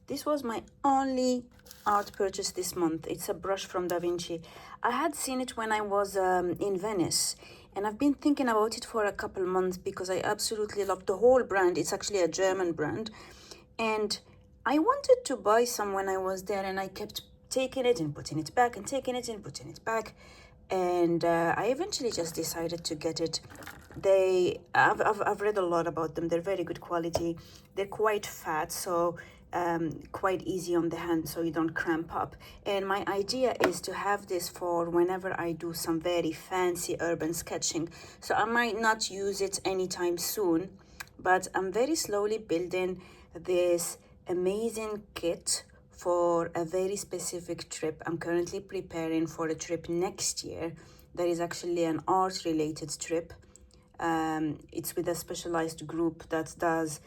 This was my only art purchase this month. It's a brush from Da Vinci. I had seen it when I was in Venice, and I've been thinking about it for a couple months because I absolutely love the whole brand. It's actually a German brand, and I wanted to buy some when I was there, and I kept taking it and putting it back and taking it and putting it back, and I eventually just decided to get it. I've read a lot about them. They're very good quality. They're quite fat, so quite easy on the hand, so you don't cramp up. And my idea is to have this for whenever I do some very fancy urban sketching. So I might not use it anytime soon, but I'm very slowly building this amazing kit for a very specific trip. I'm currently preparing for a trip next year. That is actually an art related trip. It's with a specialized group that does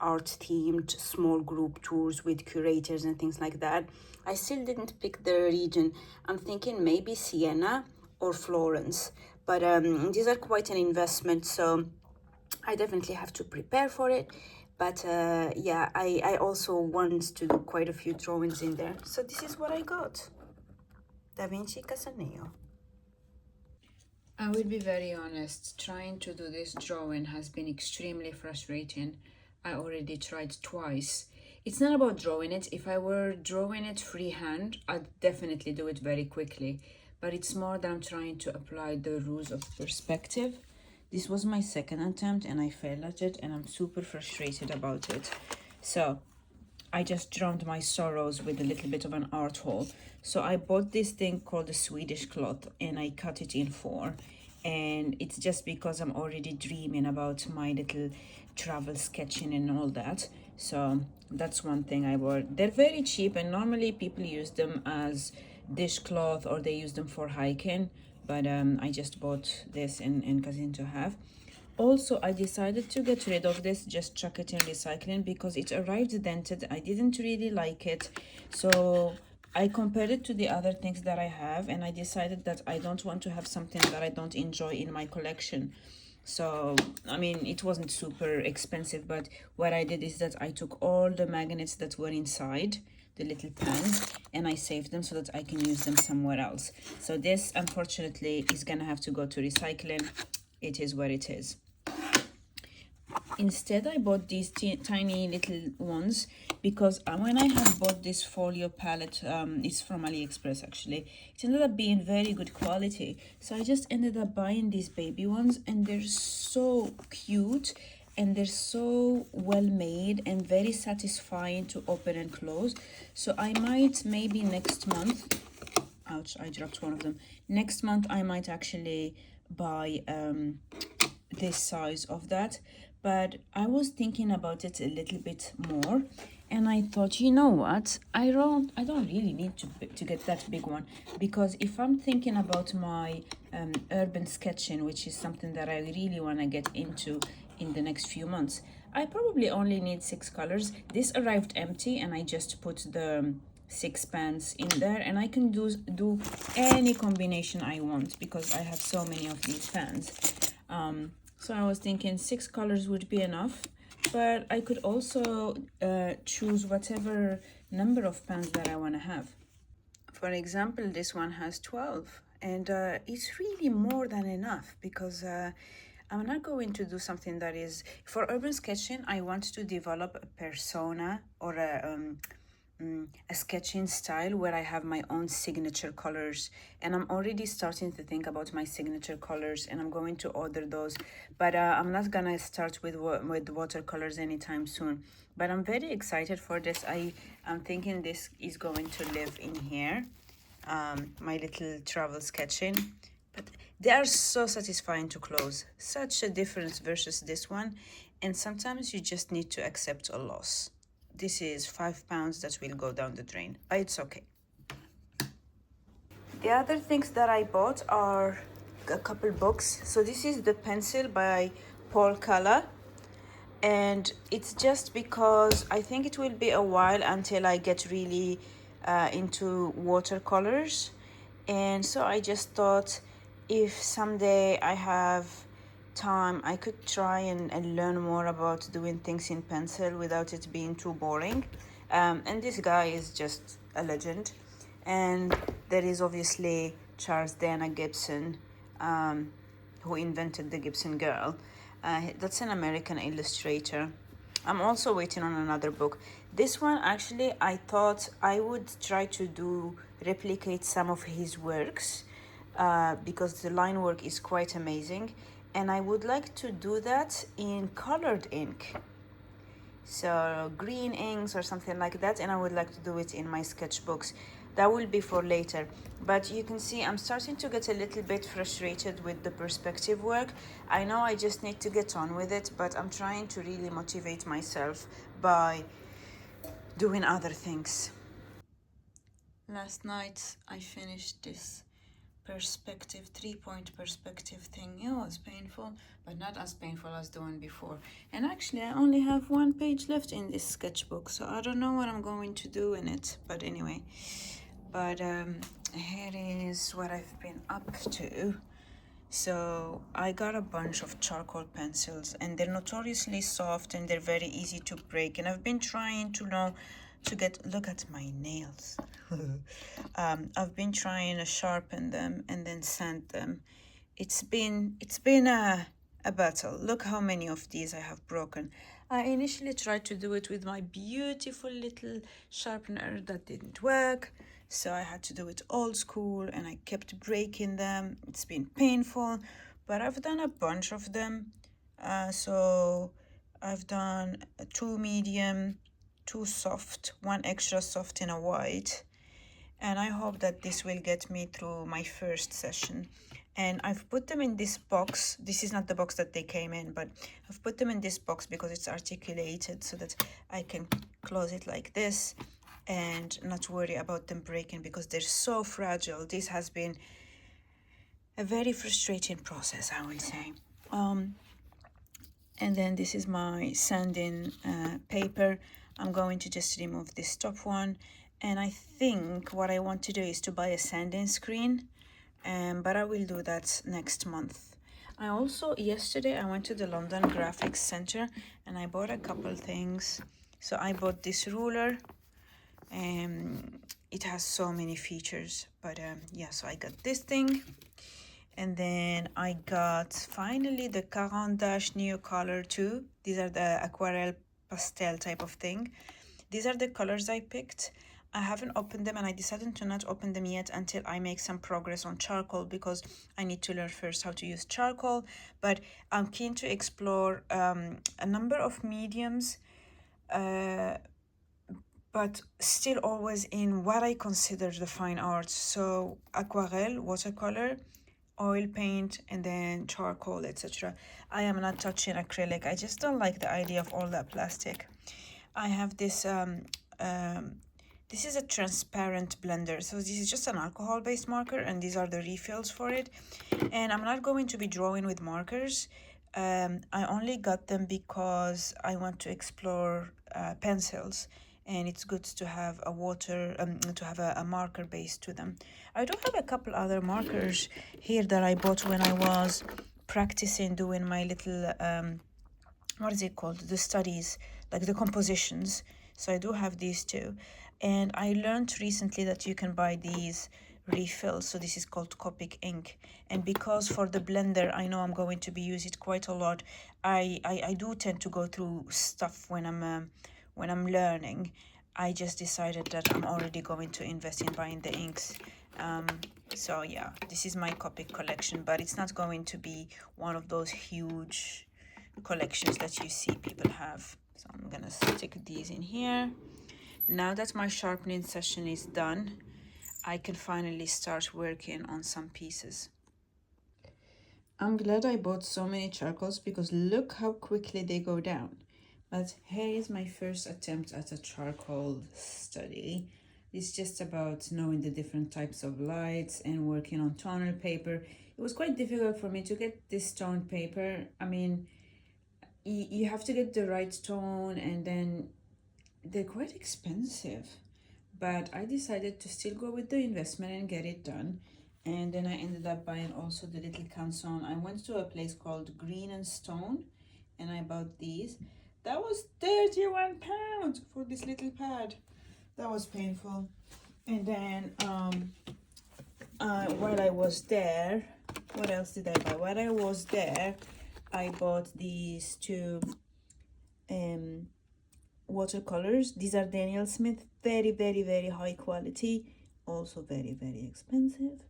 art themed small group tours with curators and things like that. I still didn't pick the region. I'm thinking maybe Siena or Florence, but these are quite an investment, so I definitely have to prepare for it. But yeah, I also want to do quite a few drawings in there. So this is what I got. Da Vinci Casaneo. I will be very honest, trying to do this drawing has been extremely frustrating. I already tried twice. It's not about drawing it. If I were drawing it freehand, I'd definitely do it very quickly. But it's more that I'm trying to apply the rules of perspective. This was my second attempt and I failed at it, and I'm super frustrated about it. So I just drowned my sorrows with a little bit of an art haul. So I bought this thing called a Swedish cloth and I cut it in four. And it's just because I'm already dreaming about my little travel sketching and all that. So that's one thing I bought. They're very cheap and normally people use them as dishcloth or they use them for hiking. But I just bought this and cut it into half. Also, I decided to get rid of this, just chuck it in recycling because it arrived dented. I didn't really like it. So I compared it to the other things that I have and I decided that I don't want to have something that I don't enjoy in my collection. So, I mean, it wasn't super expensive, but what I did is that I took all the magnets that were inside the little pans and I saved them so that I can use them somewhere else. So this, unfortunately, is gonna have to go to recycling. It is what it is. Instead, I bought these tiny little ones because when I had bought this folio palette, it's from AliExpress actually, it ended up being very good quality. So I just ended up buying these baby ones and they're so cute and they're so well made and very satisfying to open and close. So I might maybe next month, ouch, I dropped one of them. Next month I might actually buy this size of that, but I was thinking about it a little bit more and I thought, you know what, I don't really need to get that big one, because if I'm thinking about my urban sketching, which is something that I really want to get into in the next few months, I probably only need 6 colors. This arrived empty and I just put the 6 pans in there and I can do any combination I want because I have so many of these pans. So I was thinking 6 colors would be enough, but I could also choose whatever number of pans that I want to have. For example, this one has 12, and it's really more than enough because I'm not going to do something that is for urban sketching. I want to develop a persona or a sketching style where I have my own signature colors, and I'm already starting to think about my signature colors and I'm going to order those, but I'm not gonna start with watercolors anytime soon, but I'm very excited for this. I'm thinking this is going to live in here, my little travel sketching, but they are so satisfying to close. Such a difference versus this one, and sometimes you just need to accept a loss. This is £5 that will go down the drain, but it's okay. The other things that I bought are a couple books. So this is The Pencil by Paul Kala, and it's just because I think it will be a while until I get really into watercolors, and so I just thought if someday I have time I could try and learn more about doing things in pencil without it being too boring. And this guy is just a legend. And there is obviously Charles Dana Gibson, who invented the Gibson girl. That's an American illustrator. I'm also waiting on another book. This one, actually, I thought I would try to replicate some of his works, because the line work is quite amazing, and I would like to do that in colored ink, so green inks or something like that, and I would like to do it in my sketchbooks. That will be for later. But you can see I'm starting to get a little bit frustrated with the perspective work. I know I just need to get on with it, but I'm trying to really motivate myself by doing other things. Last night I finished this perspective, 3-point perspective thing. It was painful, but not as painful as the one before. And actually, I only have one page left in this sketchbook, so I don't know what I'm going to do in it. But anyway, here is what I've been up to. So I got a bunch of charcoal pencils, and they're notoriously soft and they're very easy to break. And I've been trying to know to get, look at my nails. I've been trying to sharpen them and then sand them. It's been a battle. Look how many of these I have broken. I initially tried to do it with my beautiful little sharpener. That didn't work, so I had to do it old school, and I kept breaking them. It's been painful, but I've done a bunch of them. So I've done 2 medium, 2 soft, 1 extra soft, and a white. And I hope that this will get me through my first session. And I've put them in this box. This is not the box that they came in, but I've put them in this box because it's articulated, so that I can close it like this and not worry about them breaking, because they're so fragile. This has been a very frustrating process, I would say. And then this is my sanding paper. I'm going to just remove this top one, and I think what I want to do is to buy a sanding screen, but I will do that next month. I also, yesterday I went to the London Graphics Center and I bought a couple things. So I bought this ruler. It has so many features, but yeah, so I got this thing. And then I got finally the Caran d'Ache Neo Color 2. These are the aquarelle pastel type of thing. These are the colors I picked. I haven't opened them, and I decided to not open them yet until I make some progress on charcoal, because I need to learn first how to use charcoal. But I'm keen to explore a number of mediums, but still always in what I consider the fine arts. So aquarelle, watercolor, oil paint, and then charcoal, etc. I am not touching acrylic. I just don't like the idea of all that plastic. I have this this is a transparent blender, so this is just an alcohol-based marker, and these are the refills for it. And I'm not going to be drawing with markers. I only got them because I want to explore pencils, and it's good to have a a marker base to them. I do have a couple other markers here that I bought when I was practicing doing my little what is it called, the studies, like the compositions. So I do have these two, and I learned recently that you can buy these refills. So this is called Copic ink, and because for the blender I know I'm going to be using it quite a lot, I do tend to go through stuff when I'm learning. I just decided that I'm already going to invest in buying the inks. So yeah, this is my Copic collection, but it's not going to be one of those huge collections that you see people have. So I'm gonna stick these in here. Now that my sharpening session is done, I can finally start working on some pieces. I'm glad I bought so many charcoals, because look how quickly they go down. But here is my first attempt at a charcoal study. It's just about knowing the different types of lights and working on tonal paper. It was quite difficult for me to get this toned paper. I mean, you have to get the right tone, and then they're quite expensive. But I decided to still go with the investment and get it done. And then I ended up buying also the little canson. I went to a place called Green and Stone, and I bought these. That was 31 pounds for this little pad. That was painful. And then while I was there, what else did I buy? While I was there, I bought these two watercolors. These are Daniel Smith, very, very, very high quality, also very, very expensive.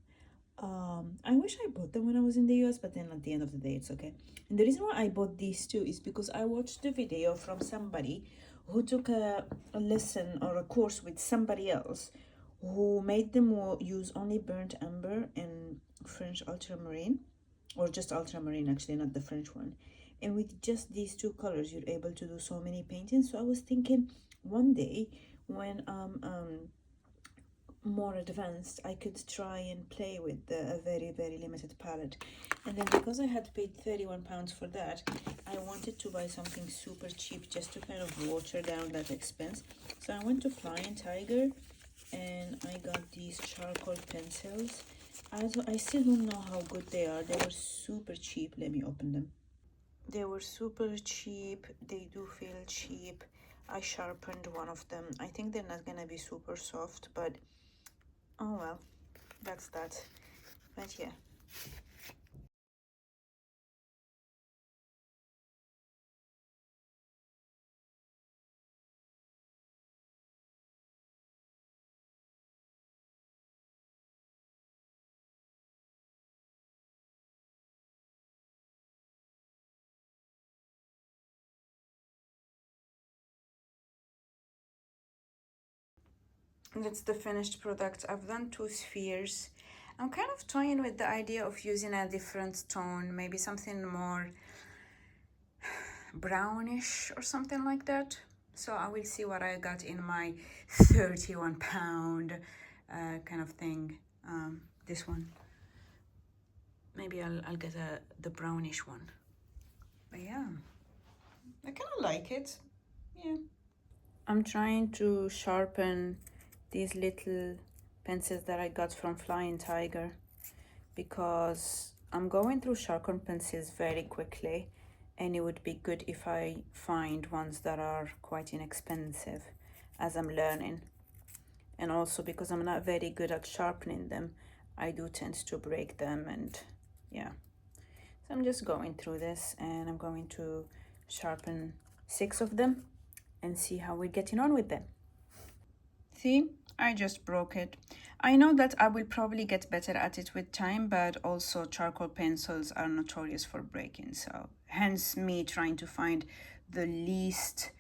I wish I bought them when I was in the US, but then at the end of the day, it's okay. And the reason why I bought these two is because I watched a video from somebody who took a lesson or a course with somebody else who made them use only burnt umber and French ultramarine, or just ultramarine actually, not the French one. And with just these two colors, you're able to do so many paintings. So I was thinking one day when more advanced, I could try and play with a very, very limited palette. And then because I had paid 31 pounds for that, I wanted to buy something super cheap just to kind of water down that expense. So I went to Flying Tiger and I got these charcoal pencils. I still don't know how good they are. They were super cheap. Let me open them. They were super cheap. They do feel cheap. I sharpened one of them. I think they're not gonna be super soft, but oh well, that's that. But yeah. That's the finished product. I've done two spheres. I'm kind of toying with the idea of using a different tone, maybe something more brownish or something like that. So I will see what I got in my 31 pound kind of thing. This one. Maybe I'll get the brownish one. But yeah, I kind of like it. Yeah. I'm trying to sharpen these little pencils that I got from Flying Tiger because I'm going through sharpen pencils very quickly, and it would be good if I find ones that are quite inexpensive as I'm learning. And also because I'm not very good at sharpening them, I do tend to break them, and yeah. So I'm just going through this and I'm going to sharpen 6 of them and see how we're getting on with them. See, I just broke it. I know that I will probably get better at it with time, but also charcoal pencils are notorious for breaking, so hence me trying to find the least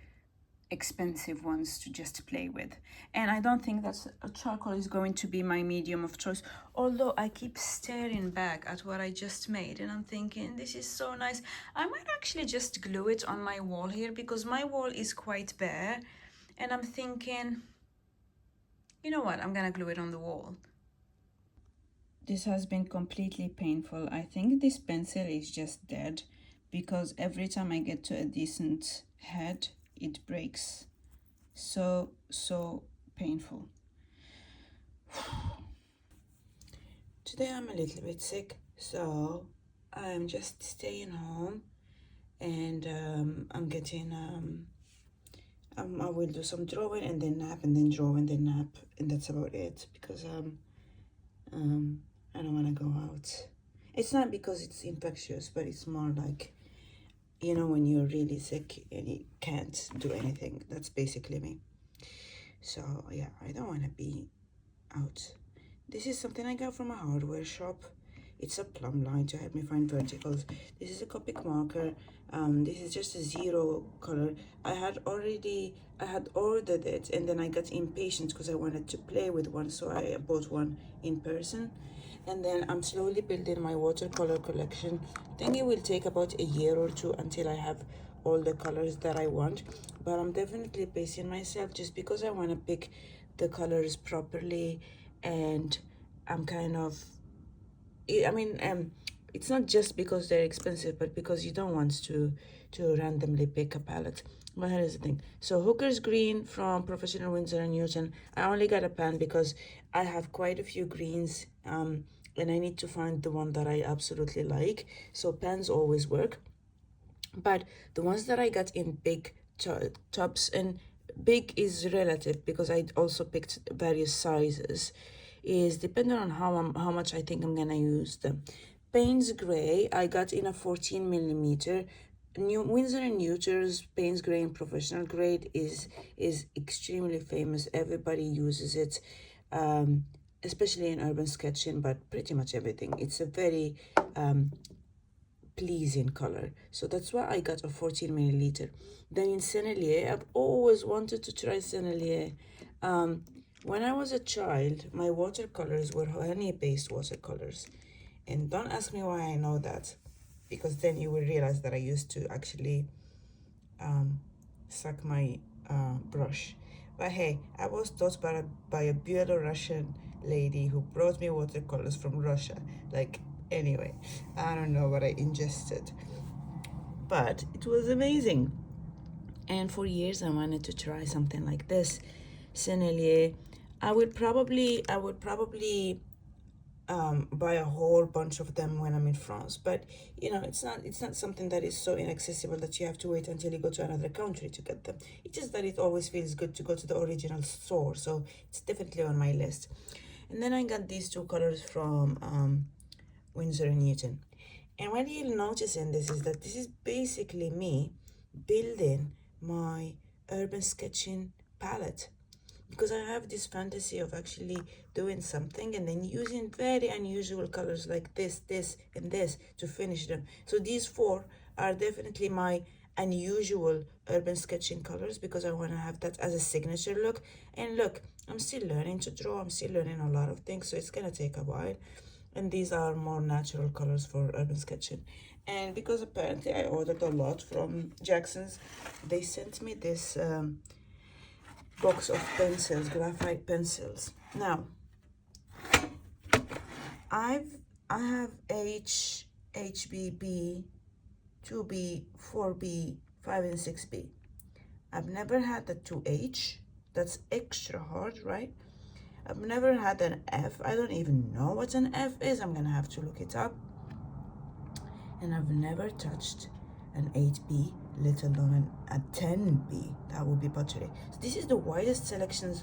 expensive ones to just play with. And I don't think that charcoal is going to be my medium of choice, although I keep staring back at what I just made and I'm thinking this is so nice. I might actually just glue it on my wall here because my wall is quite bare, and I'm thinking, you know what, I'm gonna glue it on the wall. This has been completely painful. I think this pencil is just dead because every time I get to a decent head, it breaks. So painful. Today I'm a little bit sick, so I'm just staying home and I'm getting I will do some drawing and then nap and then draw and then nap, and that's about it because I don't want to go out. It's not because it's infectious, but it's more like, you know, when you're really sick and you can't do anything. That's basically me. So yeah, I don't want to be out. This is something I got from a hardware shop. It's a plumb line to help me find verticals. This is a Copic marker. This is just a 0 color. I had ordered it and then I got impatient because I wanted to play with one, so I bought one in person. And then I'm slowly building my watercolor collection. I think it will take about a year or two until I have all the colors that I want, but I'm definitely pacing myself just because I want to pick the colors properly. And I'm kind of, I mean, it's not just because they're expensive, but because you don't want to randomly pick a palette. But here's the thing. So Hooker's Green from Professional Winsor & Newton. I only got a pan because I have quite a few greens, and I need to find the one that I absolutely like. So pans always work. But the ones that I got in big tubs, and big is relative because I also picked various sizes. Is depending on how much I think I'm gonna use them. Payne's Gray I got in a 14 millimeter. New Winsor and Newton's Payne's Gray in professional grade is extremely famous. Everybody uses it, especially in urban sketching, but pretty much everything. It's a very pleasing color, so that's why I got a 14 milliliter. Then in Sennelier, I've always wanted to try Sennelier. When I was a child, my watercolors were honey-based watercolors, and don't ask me why I know that, because then you will realize that I used to actually suck my brush. But hey, I was taught by a Belarusian lady who brought me watercolors from Russia. Like, anyway, I don't know what I ingested, but it was amazing. And for years, I wanted to try something like this, Sennelier. I would probably buy a whole bunch of them when I'm in France. But it's not something that is so inaccessible that you have to wait until you go to another country to get them. It's just that it always feels good to go to the original store, so it's definitely on my list. And then I got these two colors from Winsor and Newton. And what you'll notice in this is that this is basically me building my urban sketching palette, because I have this fantasy of actually doing something and then using very unusual colors like this, and this to finish them. So these four are definitely my unusual urban sketching colors because I want to have that as a signature look. And look, I'm still learning to draw, I'm still learning a lot of things, so it's gonna take a while. And these are more natural colors for urban sketching. And because apparently I ordered a lot from Jackson's, they sent me this box of pencils, graphite pencils. Now, I've I have HBB, 2B, 4B, 5 and 6B. I've never had the 2H. That's extra hard, right? I've never had an F. I don't even know what an F is. I'm gonna have to look it up. And I've never touched an 8B, let alone a 10B. That would be buttery. So this is the widest selection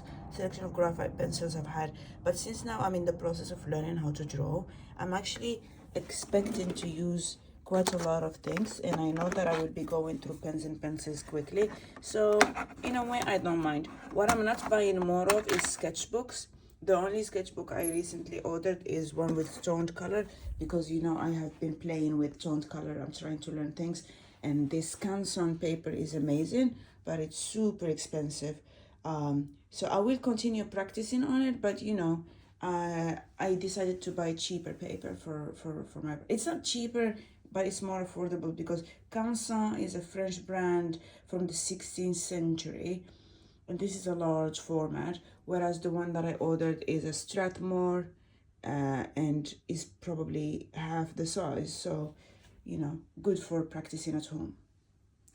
of graphite pencils I've had. But since now I'm in the process of learning how to draw, I'm actually expecting to use quite a lot of things, and I know that I will be going through pens and pencils quickly. So in a way, I don't mind. What I'm not buying more of is sketchbooks. The only sketchbook I recently ordered is one with toned color, because I have been playing with toned color. I'm trying to learn things, and this Canson paper is amazing, but it's super expensive. So I will continue practicing on it, but I decided to buy cheaper paper for my. It's not cheaper, but it's more affordable because Canson is a French brand from the 16th century, and this is a large format, whereas the one that I ordered is a Strathmore, and is probably half the size, so good for practicing at home.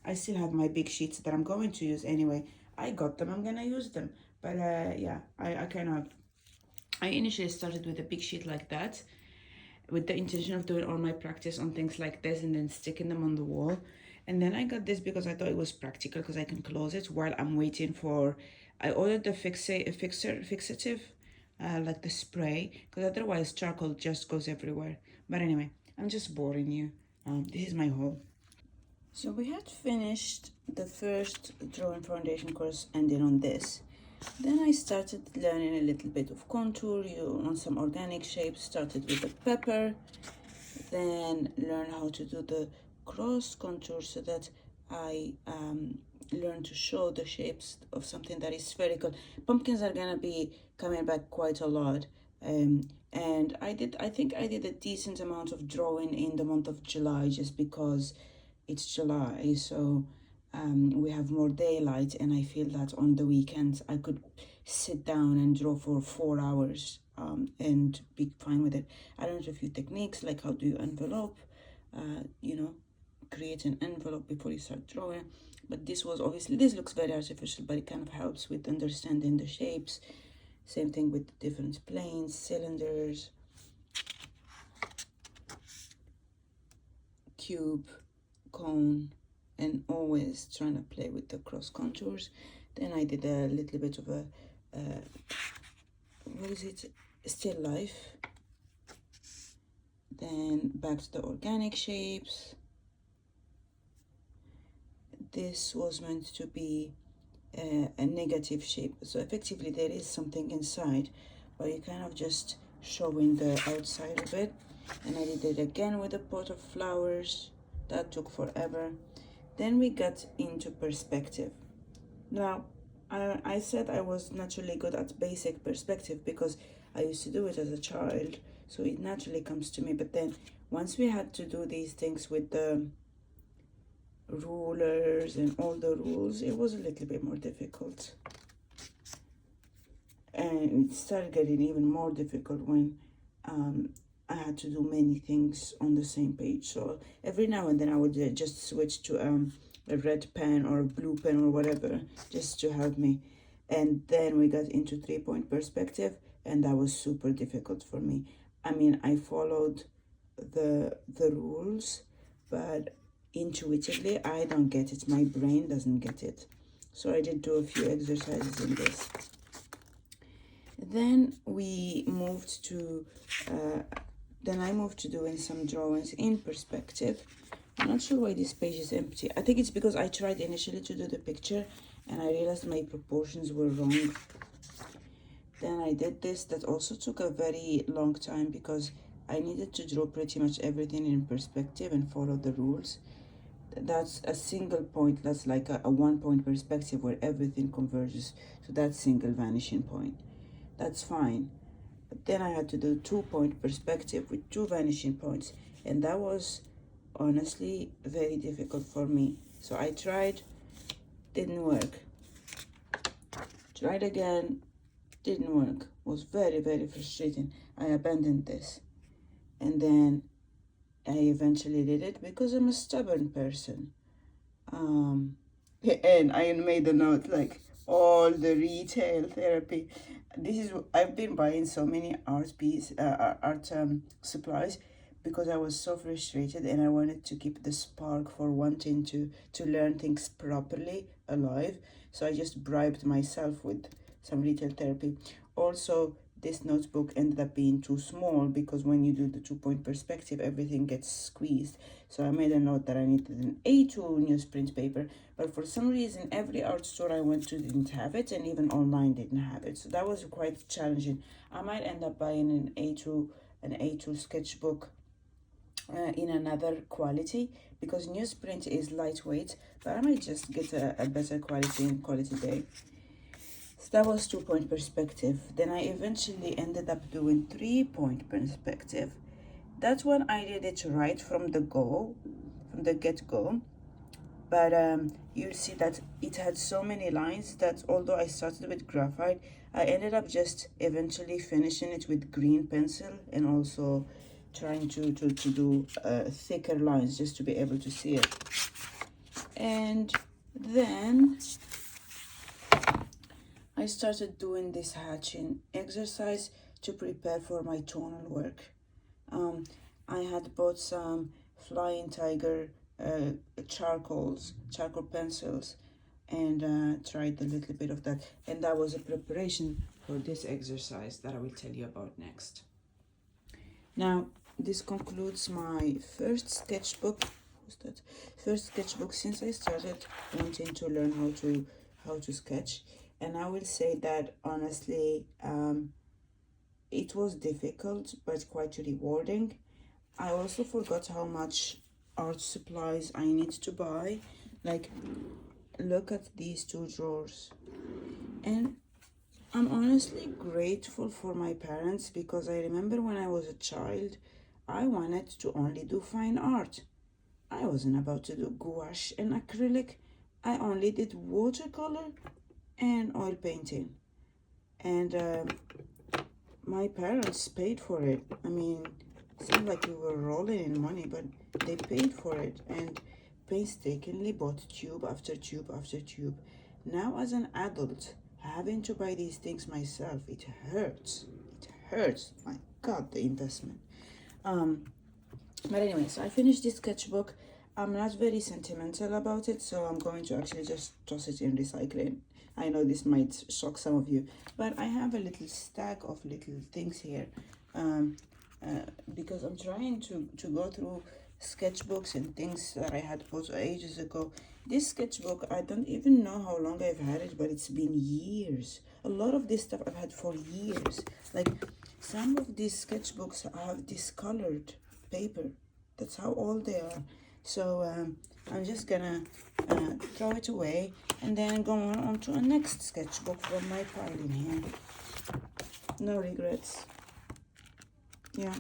I still have my big sheets that I'm going to use anyway. I got them, I'm gonna use them, but yeah, I initially started with a big sheet like that, with the intention of doing all my practice on things like this and then sticking them on the wall. And then I got this because I thought it was practical because I can close it while I'm waiting for. I ordered the fixative, like the spray, because otherwise charcoal just goes everywhere. But anyway, I'm just boring you. This is my haul. So we had finished the first drawing foundation course ending on this. Then I started learning a little bit of contour. You want some organic shapes, started with the pepper, then learn how to do the cross contour so that I learn to show the shapes of something that is spherical. Pumpkins are gonna be coming back quite a lot. And I think I did a decent amount of drawing in the month of July just because it's July, so we have more daylight, and I feel that on the weekends I could sit down and draw for 4 hours and be fine with it. I learned a few techniques like how do you envelope, create an envelope before you start drawing. But this looks very artificial, but it kind of helps with understanding the shapes. Same thing with different planes, cylinders, cube, cone, and always trying to play with the cross contours. Then I did a little bit of a what is it, still life. Then back to the organic shapes. This was meant to be a negative shape, so effectively there is something inside, but you kind of just showing the outside of it. And I did it again with a pot of flowers. That took forever. Then we got into perspective. Now I said I was naturally good at basic perspective because I used to do it as a child, so it naturally comes to me. But then once we had to do these things with the rulers and all the rules, it was a little bit more difficult. And it started getting even more difficult when I had to do many things on the same page. So every now and then I would just switch to a red pen or a blue pen or whatever, just to help me. And then we got into 3-point perspective, and that was super difficult for me. I mean, I followed the rules, but intuitively I don't get it. My brain doesn't get it. So I did do a few exercises in this. Then we moved to then I moved to doing some drawings in perspective. I'm not sure why this page is empty. I think it's because I tried initially to do the picture and I realized my proportions were wrong. Then I did this. That also took a very long time because I needed to draw pretty much everything in perspective and follow the rules. That's a single point. That's like a 1-point perspective where everything converges. So that's single vanishing point. That's fine. But then I had to do 2-point perspective with 2 vanishing points, and that was honestly very difficult for me. So I tried, didn't work. Tried again, didn't work. Was very, very frustrating. I abandoned this. And then I eventually did it because I'm a stubborn person. And I made a note like all the retail therapy. This is, I've been buying so many art supplies because I was so frustrated and I wanted to keep the spark for wanting to learn things properly alive. So I just bribed myself with some retail therapy. Also, this notebook ended up being too small because when you do the 2-point perspective, everything gets squeezed. So I made a note that I needed an A2 newsprint paper, but for some reason, every art store I went to didn't have it, and even online didn't have it. So that was quite challenging. I might end up buying an A2 sketchbook in another quality because newsprint is lightweight, but I might just get a better quality in Quality Day. So that was 2-point perspective. Then I eventually ended up doing 3-point perspective. That's when I did it right from the get-go. But you'll see that it had so many lines that although I started with graphite, I ended up just eventually finishing it with green pencil and also trying to do thicker lines just to be able to see it. And then I started doing this hatching exercise to prepare for my tonal work. I had bought some Flying Tiger charcoal pencils and tried a little bit of that. And that was a preparation for this exercise that I will tell you about next. Now, this concludes my first sketchbook. First sketchbook since I started wanting to learn how to sketch. And I will say that honestly, it was difficult but quite rewarding. I also forgot how much art supplies I need to buy. Like, look at these 2 drawers. And I'm honestly grateful for my parents because I remember when I was a child, I wanted to only do fine art. I wasn't about to do gouache and acrylic. I only did watercolor and oil painting. And my parents paid for it. I mean, it seemed like we were rolling in money, but they paid for it and painstakingly bought tube after tube after tube. Now, as an adult, having to buy these things myself, it hurts. It hurts. My God, the investment. But anyway, so I finished this sketchbook. I'm not very sentimental about it, so I'm going to actually just toss it in recycling. I know this might shock some of you, but I have a little stack of little things here, um, because I'm trying to go through sketchbooks and things that I had bought ages ago. This sketchbook, I don't even know how long I've had it, but it's been years. A lot of this stuff I've had for years. Like, some of these sketchbooks have discolored paper. That's how old they are. So I'm just gonna throw it away and then go on to a next sketchbook from my pile in here. No regrets. Yeah.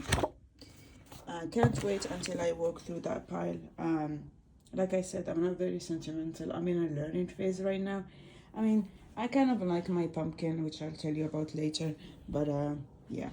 Can't wait until I walk through that pile. Like I said, I'm not very sentimental. I'm in a learning phase right now. I mean, I kind of like my pumpkin, which I'll tell you about later. But yeah.